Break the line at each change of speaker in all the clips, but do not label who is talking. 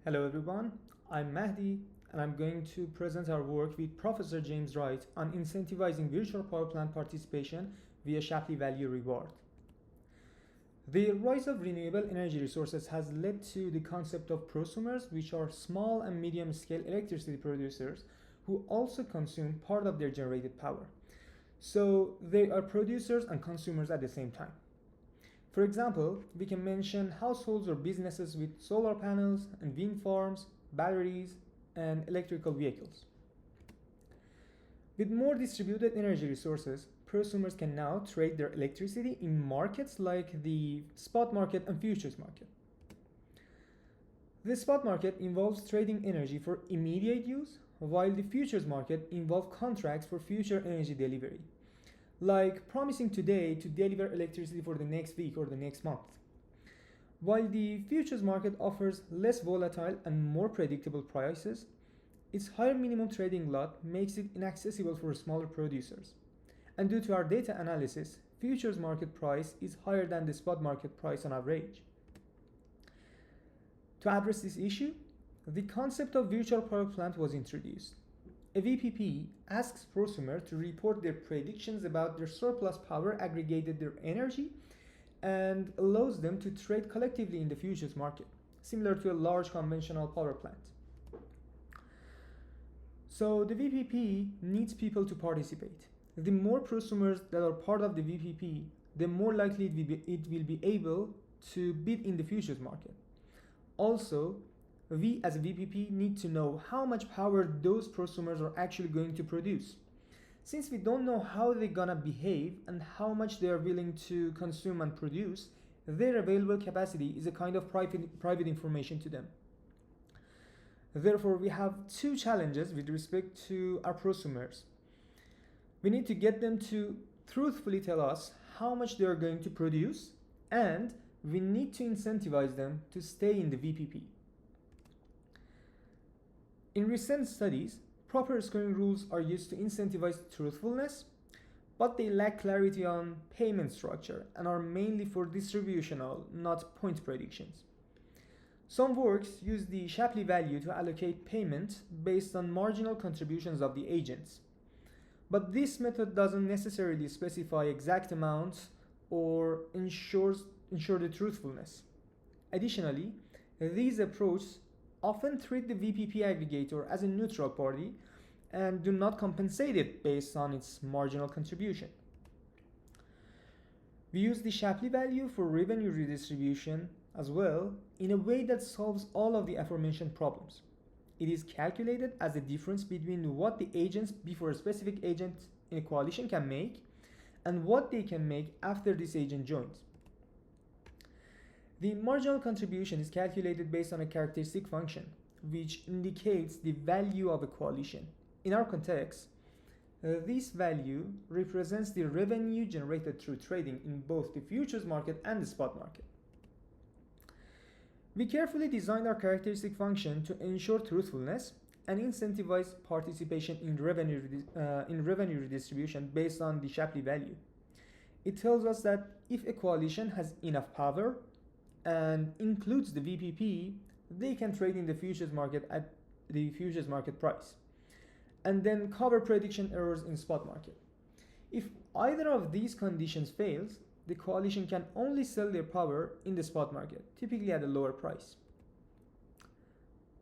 Hello everyone, I'm Mahdi and I'm going to present our work with Professor James R.wright on incentivizing virtual power plant participation via Shapley value reward. The rise of renewable energy resources has led to the concept of prosumers, which are small and medium scale electricity producers who also consume part of their generated power. So they are producers and consumers at the same time. For example, we can mention households or businesses with solar panels and wind farms, batteries, and electrical vehicles. With more distributed energy resources, prosumers can now trade their electricity in markets like the spot market and futures market. The spot market involves trading energy for immediate use, while the futures market involves contracts for future energy delivery, like promising today to deliver electricity for the next week or the next month. While the futures market offers less volatile and more predictable prices, its higher minimum trading lot makes it inaccessible for smaller producers. And due to our data analysis, futures market price is higher than the spot market price on average. To address this issue, the concept of virtual power plant was introduced. A VPP asks prosumers to report their predictions about their surplus power aggregated their energy and allows them to trade collectively in the futures market, similar to a large conventional power plant. So the VPP needs people to participate. The more prosumers that are part of the VPP, the more likely it will be able to bid in the futures market. Also, we as a VPP need to know how much power those prosumers are actually going to produce. Since we don't know how they're gonna behave and how much they are willing to consume and produce, their available capacity is a kind of private information to them. Therefore, we have two challenges with respect to our prosumers. We need to get them to truthfully tell us how much they are going to produce, and we need to incentivize them to stay in the VPP. In recent studies, proper scoring rules are used to incentivize truthfulness, but they lack clarity on payment structure and are mainly for distributional, not point predictions. Some works use the Shapley value to allocate payment based on marginal contributions of the agents. But this method doesn't necessarily specify exact amounts or ensure the truthfulness. Additionally, these approaches often treat the VPP aggregator as a neutral party and do not compensate it based on its marginal contribution. We use the Shapley value for revenue redistribution as well in a way that solves all of the aforementioned problems. It is calculated as the difference between what the agents before a specific agent in a coalition can make and what they can make after this agent joins. The marginal contribution is calculated based on a characteristic function, which indicates the value of a coalition. In our context, this value represents the revenue generated through trading in both the futures market and the spot market. We carefully designed our characteristic function to ensure truthfulness and incentivize participation in revenue redistribution based on the Shapley value. It tells us that if a coalition has enough power and includes the VPP, they can trade in the futures market at the futures market price, and then cover prediction errors in spot market. If either of these conditions fails, the coalition can only sell their power in the spot market, typically at a lower price.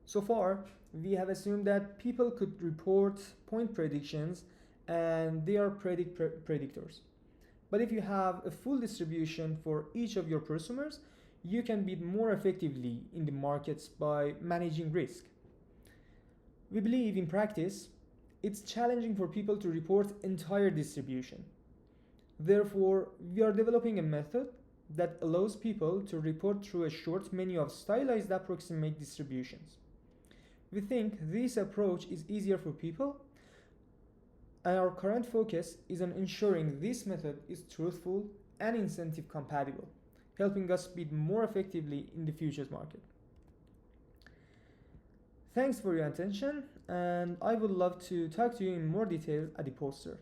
So far, we have assumed that people could report point predictions and they are predictors. But if you have a full distribution for each of your prosumers, you can bid more effectively in the markets by managing risk. We believe in practice, it's challenging for people to report entire distribution. Therefore, we are developing a method that allows people to report through a short menu of stylized approximate distributions. We think this approach is easier for people, and our current focus is on ensuring this method is truthful and incentive compatible, helping us bid more effectively in the futures market. Thanks for your attention, and I would love to talk to you in more detail at the poster.